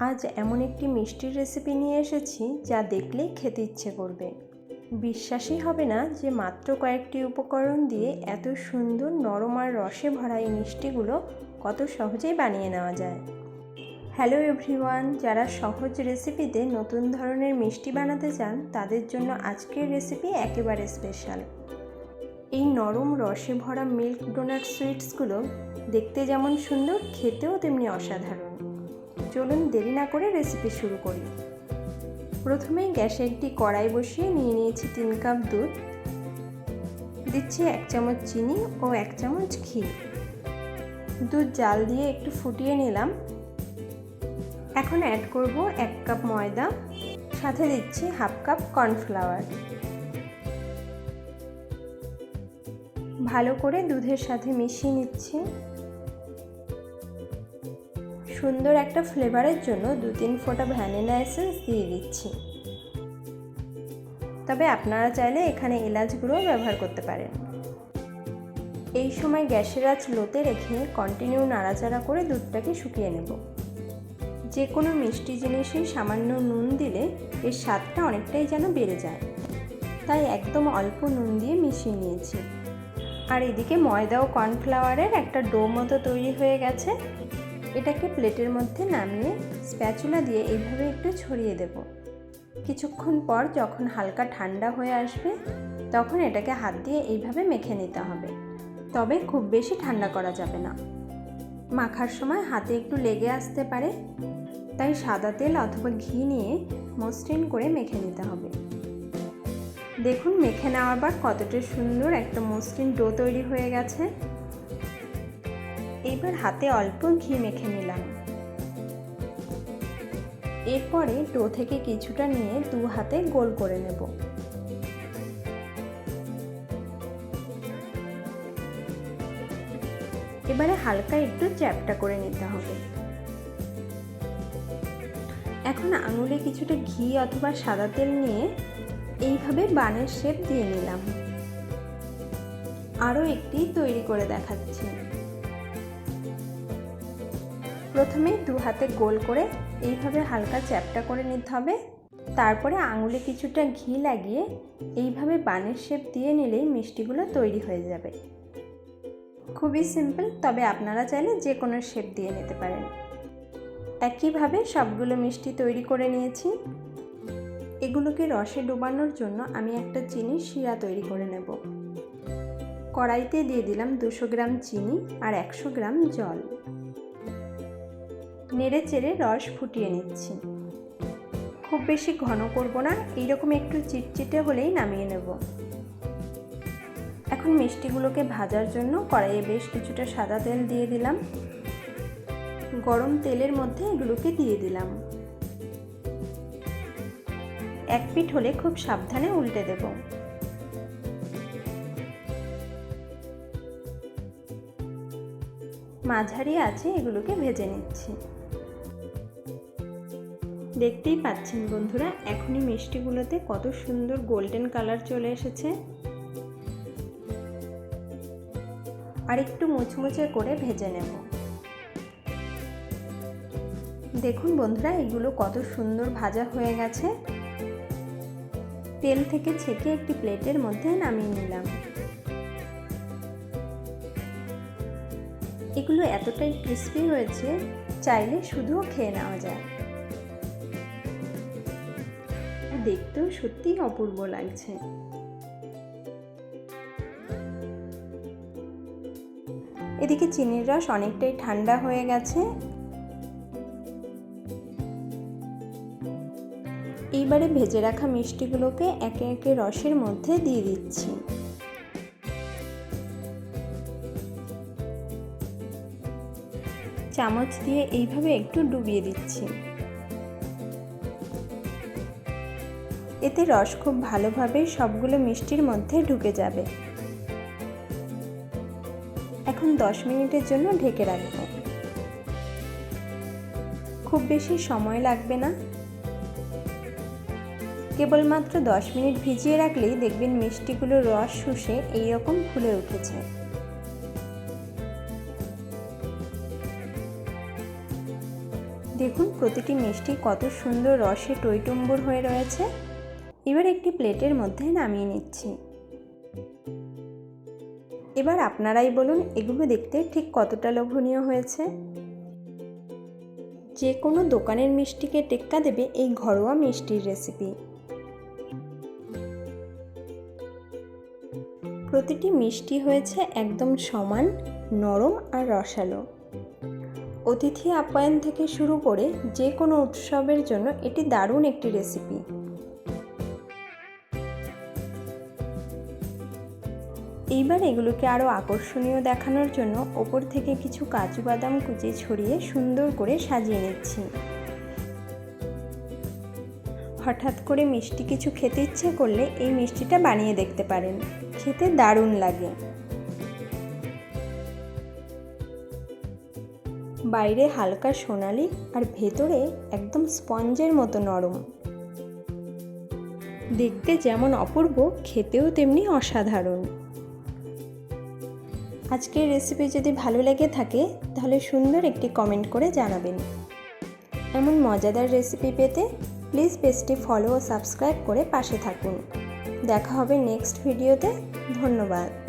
আজ এমন একটি মিষ্টির রেসিপি নিয়ে এসেছি যা দেখলেই খেতে ইচ্ছে করবে। বিশ্বাসই হবে না যে মাত্র কয়েকটি উপকরণ দিয়ে এত সুন্দর নরম আর রসে ভরা এই মিষ্টিগুলো কত সহজেই বানিয়ে নেওয়া যায়। হ্যালো এভরিওয়ান, যারা সহজ রেসিপিতে নতুন ধরনের মিষ্টি বানাতে চান তাদের জন্য আজকের রেসিপি একেবারে স্পেশাল। এই নরম রসে ভরা মিল্ক ডোনাট সুইটসগুলো দেখতে যেমন সুন্দর, খেতেও তেমনি অসাধারণ। চলুন দেরি না করে রেসিপি শুরু করি। প্রথমেই গ্যাসে একটি কড়াই বসিয়ে নিয়ে নিয়েছি 3 কাপ দুধ, দিচ্ছি 1 চামচ চিনি ও 1 চামচ ঘি। দুধ জাল দিয়ে একটু ফুটিয়ে নিলাম। এখন অ্যাড করব 1 কাপ ময়দা, সাথে দিচ্ছি 1/2 কাপ কর্নফ্লাওয়ার। ভালো করে দুধের সাথে মিশিয়ে নিচ্ছি। সুন্দর একটা ফ্লেভারের জন্য 2-3 ফোঁটা ভ্যানিলা এসেন্স দিয়ে দিচ্ছি। তবে আপনারা চাইলে এখানে এলাচ গুঁড়ো ব্যবহার করতে পারেন। এই সময় গ্যাসের আঁচ লোতে রেখে কন্টিনিউ নাড়াচাড়া করে দুধটাকে শুকিয়ে নেব। যে কোনো মিষ্টি জিনিসেই সামান্য নুন দিলে এর স্বাদটা অনেকটাই যেন বেড়ে যায়, তাই একদম অল্প নুন দিয়ে মিশিয়ে নিয়েছি। আর এদিকে ময়দা ও কর্নফ্লাওয়ারের একটা ডো মতো তৈরি হয়ে গেছে। এটাকে প্লেটের মধ্যে নামিয়ে স্প্যাচুলা দিয়ে এইভাবে একটু ছড়িয়ে দেব। কিছুক্ষণ পর যখন হালকা ঠান্ডা হয়ে আসবে তখন এটাকে হাত দিয়ে এইভাবে মেখে নিতে হবে। তবে খুব বেশি ঠান্ডা করা যাবে না, মাখার সময় হাতে একটু লেগে আসতে পারে, তাই সাদা তেল অথবা ঘি নিয়ে মসৃণ করে মেখে নিতে হবে। দেখুন মেখে নেওয়ার পর কতটা সুন্দর একটা মসৃণ ডো তৈরি হয়ে গেছে। এবার হাতে অল্প ঘি মেখে নিলাম। এরপরে ডো থেকে কিছুটা নিয়ে 2 হাতে গোল করে নেব। এবারে হালকা একটু চ্যাপ্টা করে নিতে হবে। এখন আঙুলে কিছুটা ঘি অথবা সাদা তেল নিয়ে এইভাবে বানের শেপ দিয়ে নিলাম। আরও একটি তৈরি করে দেখাচ্ছি। প্রথমে 2 হাতে গোল করে এইভাবে হালকা চ্যাপ্টা করে নিতে হবে। তারপরে আঙুলে কিছুটা ঘি লাগিয়ে এইভাবে বানের শেপ দিয়ে নিলেই মিষ্টিগুলো তৈরি হয়ে যাবে। খুবই সিম্পল, তবে আপনারা চাইলে যে কোনো শেপ দিয়ে নিতে পারেন। একইভাবে সবগুলো মিষ্টি তৈরি করে নিয়েছি। এগুলোকে রসে ডোবানোর জন্য আমি একটা চিনির শিরা তৈরি করে নেব। কড়াইতে দিয়ে দিলাম 200 গ্রাম চিনি আর 100 গ্রাম জল। নেড়ে চেড়ে রস ফুটিয়ে নিচ্ছি। খুব বেশি ঘন করব না, এইরকম একটু চিটচিটে হলেই নামিয়ে নেব। এখন মিষ্টিগুলোকে ভাজার জন্য কড়াইয়ে বেশ কিছুটা সাদা তেল দিয়ে দিলাম। গরম তেলের মধ্যে এগুলোকে দিয়ে দিলাম। এক পিঠ হলে খুব সাবধানে উল্টে দেব। মাঝারি আঁচে এগুলোকে ভেজে নিচ্ছি। দেখতেই পাচ্ছেন বন্ধুরা, এখনই মিষ্টিগুলোতে কত সুন্দর গোল্ডেন কালার চলে এসেছে। আর একটু মুচমুচে করে ভেজে নেব। দেখুন বন্ধুরা, এগুলো কত সুন্দর ভাজা হয়ে গেছে। তেল থেকে ছেঁকে একটি প্লেটের মধ্যে নামিয়ে নিলাম। এগুলো এতটাই ক্রিস্পি হয়েছে, চাইলে শুধুও খেয়ে নেওয়া যায়। দেখতেও সত্যিই অপূর্ব লাগছে। এদিকে চিনির রস অনেকটাই ঠান্ডা হয়ে গেছে। এইবারে ভেজে রাখা মিষ্টিগুলোকে একে একে রসের মধ্যে দিয়ে দিচ্ছি। চামচ দিয়ে এইভাবে একটু ডুবিয়ে দিচ্ছি। এতে রস খুব ভালোভাবে সবগুলো মিষ্টির মধ্যে ঢুকে যাবে। এখন 10 মিনিটের জন্য ঢেকে রাখব। খুব বেশি সময় লাগবে না, কেবলমাত্র 10 মিনিট ভিজিয়ে রাখলেই দেখবেন মিষ্টিগুলো রস শুষে এইরকম ফুলে উঠেছে। দেখুন প্রতিটি মিষ্টি কত সুন্দর রসে টইটুম্বুর হয়ে রয়েছে। এবার একটি প্লেটের মধ্যে নামিয়ে নিচ্ছি। এবার আপনারাই বলুন এগুলো দেখতে ঠিক কতটা লোভনীয় হয়েছে। যে কোনো দোকানের মিষ্টিকে টেক্কা দেবে এই ঘরোয়া মিষ্টির রেসিপি। প্রতিটি মিষ্টি হয়েছে একদম সমান, নরম আর রসালো। অতিথি আপ্যায়ন থেকে শুরু করে যে কোনো উৎসবের জন্য এটি দারুণ একটি রেসিপি। এইবার এগুলোকে আরও আকর্ষণীয় দেখানোর জন্য ওপর থেকে কিছু কাজু বাদাম কুচি ছড়িয়ে সুন্দর করে সাজিয়ে নিচ্ছি। হঠাৎ করে মিষ্টি কিছু খেতে ইচ্ছে করলে এই মিষ্টিটা বানিয়ে দেখতে পারেন, খেতে দারুণ লাগে। বাইরে হালকা সোনালি আর ভেতরে একদম স্পঞ্জের মতো নরম। দেখতে যেমন অপূর্ব, খেতেও তেমনি অসাধারণ। আজকের রেসিপি যদি ভালো লেগে থাকে তাহলে সুন্দর একটি কমেন্ট করে জানাবেন। এমন মজাদার রেসিপি পেতে প্লিজ পেজটি ফলো ও সাবস্ক্রাইব করে পাশে থাকুন। দেখা হবে নেক্সট ভিডিওতে। ধন্যবাদ।